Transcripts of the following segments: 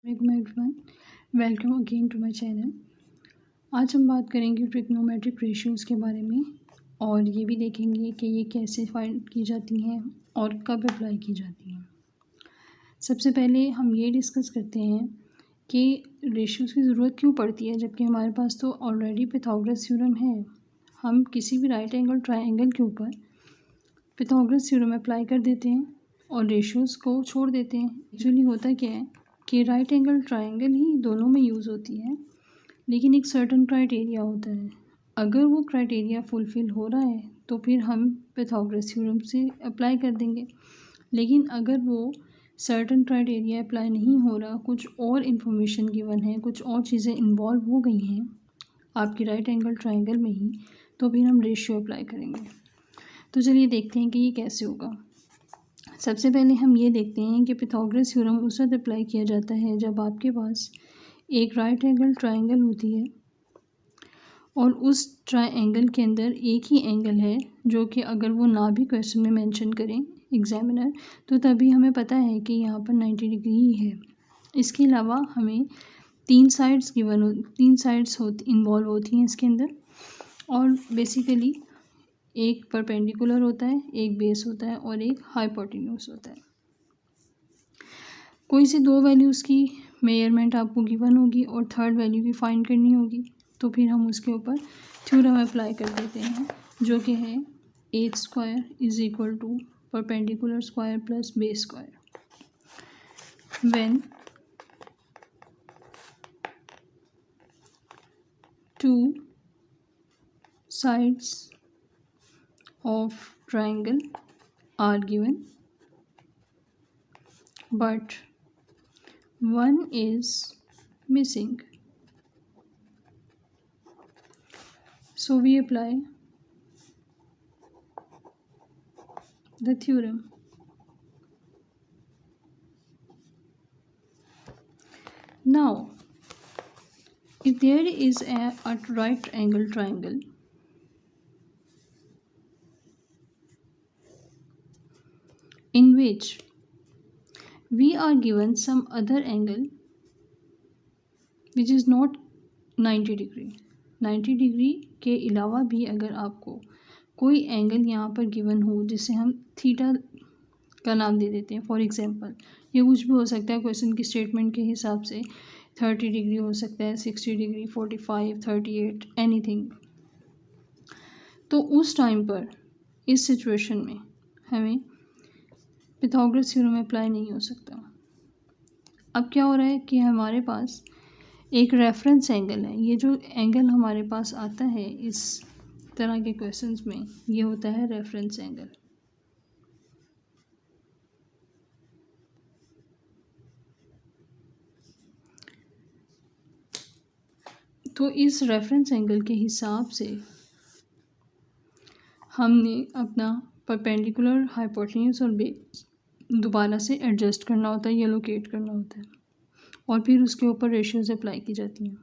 वालेकुम everyone, welcome again to my channel. आज हम बात करेंगे ट्रिग्नोमेट्रिक रेशियोज़ के बारे में और ये भी देखेंगे कि ये कैसे फाइंड की जाती हैं और कब अप्लाई की जाती हैं। सबसे पहले हम ये डिस्कस करते हैं कि रेशियोज़ की ज़रूरत क्यों पड़ती है, जबकि हमारे पास तो ऑलरेडी पाइथागोरस थ्योरम है। हम किसी भी राइट एंगल ट्रायंगल के ऊपर पाइथागोरस थ्योरम अप्लाई कर देते हैं और रेशियोज़ को छोड़ देते हैं। एक्चुअली होता क्या है कि राइट एंगल ट्रायंगल ही दोनों में यूज़ होती है, लेकिन एक सर्टेन क्राइटेरिया होता है। अगर वो क्राइटेरिया फुलफ़िल हो रहा है तो फिर हम पाइथागोरस थ्योरम से अप्लाई कर देंगे, लेकिन अगर वो सर्टेन क्राइटेरिया अप्लाई नहीं हो रहा, कुछ और इन्फॉर्मेशन गिवन है, कुछ और चीज़ें इन्वॉल्व हो गई हैं आपकी राइट एंगल ट्रायंगल में ही, तो फिर हम रेशियो अप्लाई करेंगे। तो चलिए देखते हैं कि ये कैसे होगा। सबसे पहले हम ये देखते हैं कि पाइथागोरस थ्योरम उस वक्त अप्लाई किया जाता है जब आपके पास एक राइट एंगल ट्रायंगल होती है और उस ट्रायंगल के अंदर एक ही एंगल है, जो कि अगर वो ना भी क्वेश्चन में मेंशन करें एग्जामिनर, तो तभी हमें पता है कि यहाँ पर 90 डिग्री ही है। इसके अलावा हमें तीन साइड्स इन्वॉल्व होती हैं इसके अंदर, और बेसिकली एक परपेंडिकुलर होता है, एक बेस होता है और एक हाइपोटेन्यूज होता है। कोई से दो वैल्यूज़ की मेजरमेंट आपको गिवन होगी और थर्ड वैल्यू भी फाइंड करनी होगी, तो फिर हम उसके ऊपर थ्योरम अप्लाई कर देते हैं, जो कि है H square is equal to perpendicular square plus base square. When two sides of triangle are given but one is missing, so we apply the theorem. Now if there is a right angle triangle in which we are given some other angle which is not 90 degree, 90 degree के अलावा भी अगर आपको कोई angle यहाँ पर given हो जिसे हम थीटा का नाम दे देते हैं, फॉर एग्जांपल ये कुछ भी हो सकता है क्वेश्चन की स्टेटमेंट के हिसाब से, 30 डिग्री हो सकता है, 60 डिग्री, 45, 38, एनीथिंग। तो उस टाइम पर इस सिचुएशन में हमें पाइथागोरस थ्योरम अप्लाई नहीं हो सकता। अब क्या हो रहा है कि हमारे पास एक रेफरेंस एंगल है। ये जो एंगल हमारे पास आता है इस तरह के क्वेश्चंस में, ये होता है रेफरेंस एंगल। तो इस रेफरेंस एंगल के हिसाब से हमने अपना परपेंडिकुलर, हाइपोटेन्यूज और बेस दोबारा से एडजस्ट करना होता है या लोकेट करना होता है, और फिर उसके ऊपर रेशियोज अप्लाई की जाती हैं।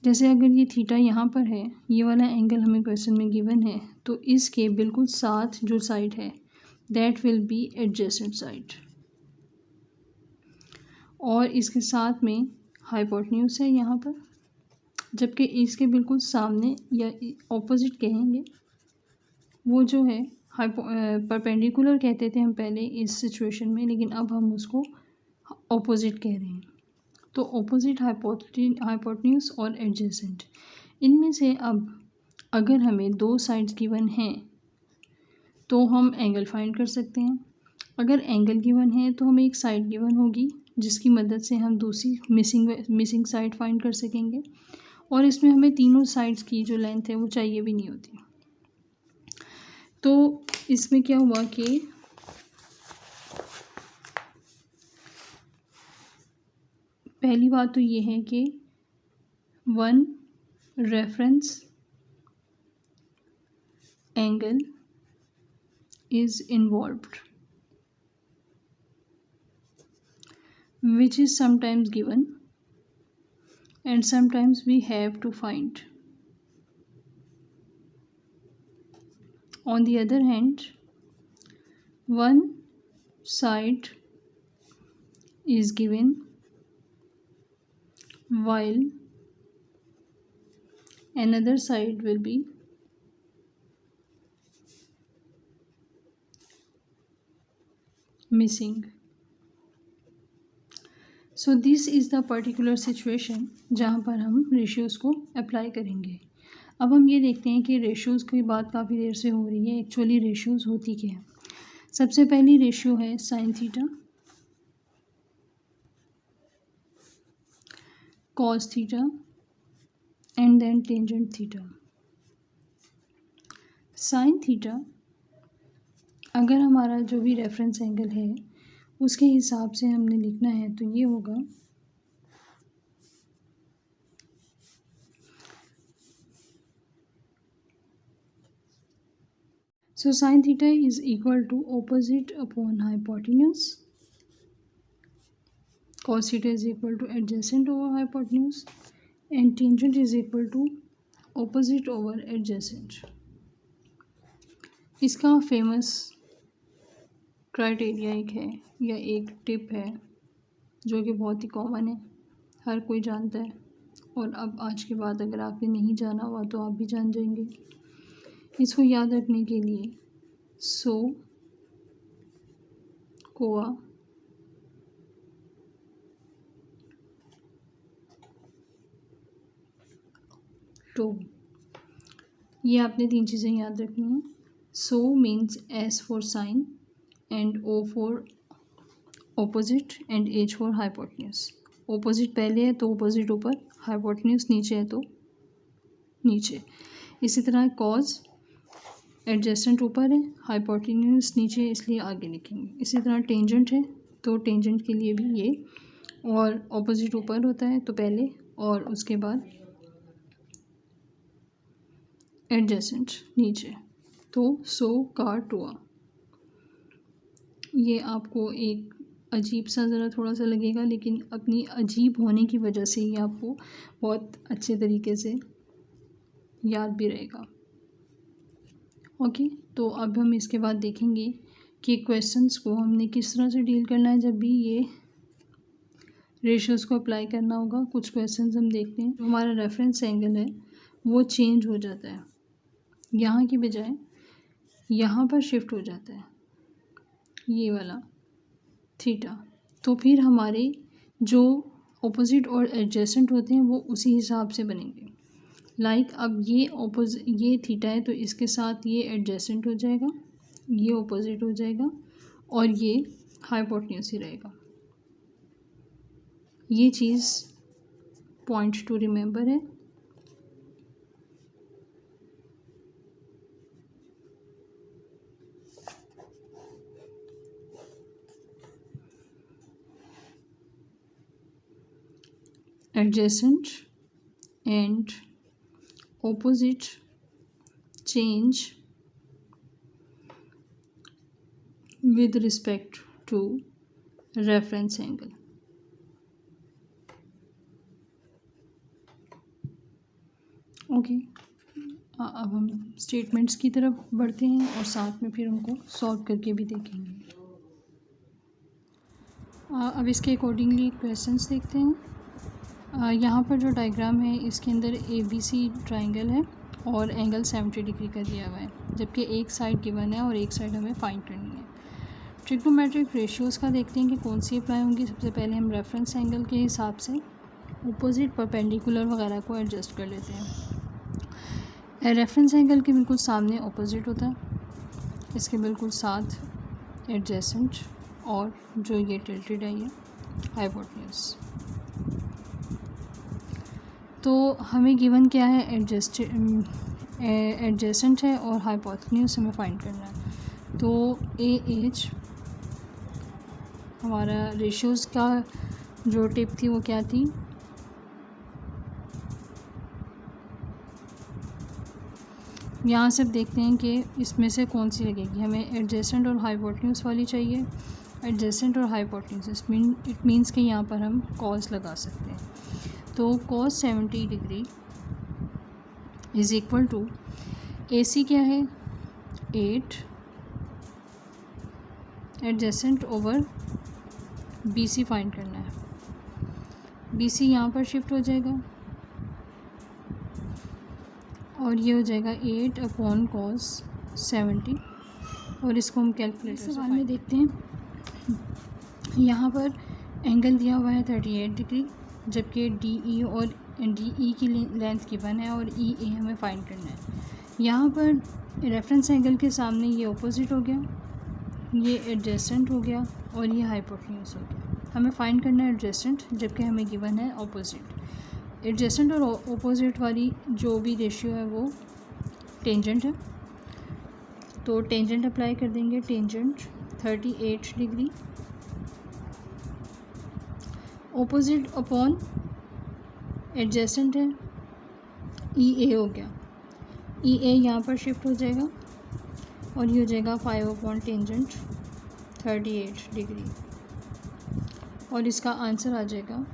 जैसे अगर ये थीटा यहाँ पर है, ये वाला एंगल हमें क्वेश्चन में गिवन है, तो इसके बिल्कुल साथ जो साइड है that will be adjacent side, और इसके साथ में हाइपोटेन्यूज है यहाँ पर, जबकि इसके बिल्कुल सामने या ऑपोजिट कहेंगे वो जो है परपेंडिकुलर कहते थे हम पहले इस सिचुएशन में, लेकिन अब हम उसको ऑपोजिट कह रहे हैं। तो ऑपोजिट, हाइपोटेन्यूज और एडजेसेंट, इनमें से अब अगर हमें दो साइड्स गिवन हैं तो हम एंगल फाइंड कर सकते हैं। अगर एंगल गिवन है तो हमें एक साइड गिवन होगी जिसकी मदद से हम दूसरी मिसिंग साइड फाइंड कर सकेंगे, और इसमें हमें तीनों साइड्स की जो लेंथ है वो चाहिए भी नहीं होती। तो इसमें क्या हुआ कि पहली बात तो ये है कि one reference angle is involved, which is sometimes given and sometimes we have to find. On the other hand, one side is given while another side will be missing. So this is the particular situation जहाँ पर हम ratios को apply करेंगे। अब हम ये देखते हैं कि रेशियोज़ की बात काफ़ी देर से हो रही है। एक्चुअली रेशियोज़ होती क्या है? सबसे पहली रेशियो है sine theta, cos theta and then tangent theta. Sine theta अगर हमारा जो भी रेफरेंस एंगल है उसके हिसाब से हमने लिखना है तो ये होगा so sine theta is equal to opposite upon hypotenuse, cos theta is equal to adjacent over hypotenuse and tangent is equal to opposite over adjacent। इसका फेमस क्राइटेरिया एक है या एक टिप है जो कि बहुत ही कॉमन है, हर कोई जानता है। और अब आज के बाद अगर आपने नहीं जाना हुआ तो आप भी जान जाएंगे। इसको याद रखने के लिए सो कोआ टो, ये आपने तीन चीज़ें याद रखनी हैं। So means S for sine and O for opposite and H for hypotenuse. Opposite पहले है तो ऑपोजिट ऊपर, हाइपोटेन्यूज नीचे है तो नीचे। इसी तरह कॉज एडजेसेंट ऊपर है, हाइपोटेन्यूज नीचे, इसलिए आगे लिखेंगे। इसी तरह टेंजेंट है तो टेंजेंट के लिए भी ये, और ऑपोजिट ऊपर होता है तो पहले और उसके बाद एडजेसेंट नीचे, तो सो का टोआ। ये आपको एक अजीब सा ज़रा थोड़ा सा लगेगा, लेकिन अपनी अजीब होने की वजह से ये आपको बहुत अच्छे तरीके से याद भी रहेगा। ओके, तो अब हम इसके बाद देखेंगे कि क्वेश्चंस को हमने किस तरह से डील करना है जब भी ये रेशियोज़ को अप्लाई करना होगा। कुछ क्वेश्चंस हम देखते हैं। हमारा रेफरेंस एंगल है वो चेंज हो जाता है, यहाँ की बजाय यहाँ पर शिफ्ट हो जाता है ये वाला थीटा। तो फिर हमारे जो ऑपोजिट और एडजेसेंट होते हैं वो उसी हिसाब से बनेंगे। लाइक अब ये थीटा है तो इसके साथ ये एडजेसेंट हो जाएगा, ये ऑपोजिट हो जाएगा और ये हाइपोटेन्यूज ही रहेगा। ये चीज़ पॉइंट टू रिमेंबर है। Adjacent and opposite change with respect to reference angle। Okay, अब हम स्टेटमेंट्स की तरफ बढ़ते हैं और साथ में फिर उनको सॉल्व करके भी देखेंगे। अब इसके अकॉर्डिंगली क्वेश्चंस देखते हैं। यहाँ पर जो डायग्राम है इसके अंदर ABC ट्राइंगल है और एंगल 70 डिग्री का दिया हुआ है, जबकि एक साइड गिवन है और एक साइड हमें फाइंड करनी है। ट्रिग्नोमेट्रिक रेशियोज़ का देखते हैं कि कौन सी अप्लाई होंगी। सबसे पहले हम रेफरेंस एंगल के हिसाब से अपोजिट परपेंडिकुलर वगैरह को एडजस्ट कर लेते हैं। रेफरेंस एंगल के बिल्कुल सामने अपोजिट होता है, इसके बिल्कुल साथ एडजेसेंट, और जो ये टिल्टेड है ये हाइपोटेन्यूज। तो हमें गिवन क्या है, एडजेसेंट है और हाइपोटेन्यूज हमें फाइंड करना है। तो AH हमारा रेशियोज़ का जो टिप थी वो क्या थी, यहाँ से देखते हैं कि इसमें से कौन सी लगेगी। हमें एडजेसेंट और हाइपोटेन्यूज वाली चाहिए। एडजेसेंट और हाइपोटेन्यूज इट मीन्स कि यहाँ पर हम कॉस लगा सकते हैं। तो cos 70 degree is equal to AC क्या है 8 एडजेसेंट ओवर BC फाइंड करना है। BC यहाँ पर शिफ्ट हो जाएगा और ये हो जाएगा 8/cos 70 और इसको हम कैलकुलेटर से सवाल में देखते हैं। यहाँ पर एंगल दिया हुआ है 38 डिग्री, जबकि DE और DE की लेंथ गिवन है और EA हमें फाइंड करना है। यहाँ पर रेफरेंस एंगल के सामने ये ऑपोजिट हो गया, ये एडजेसेंट हो गया और ये हाइपोटेन्यूज हो गया। हमें फाइंड करना है एडजेसेंट, जबकि हमें गिवन है ऑपोजिट। एडजेसेंट और ऑपोजिट वाली जो भी रेशियो है वो टेंजेंट है, तो टेंजेंट अप्लाई कर देंगे। Tangent 38 degree opposite upon adjacent है, EA हो गया। EA यहाँ पर शिफ्ट हो जाएगा और ये हो जाएगा 5/टेंजेंट 38 डिग्री और इसका आंसर आ जाएगा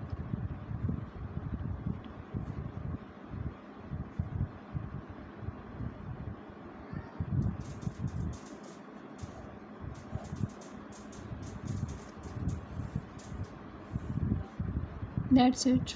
दैट्स इट।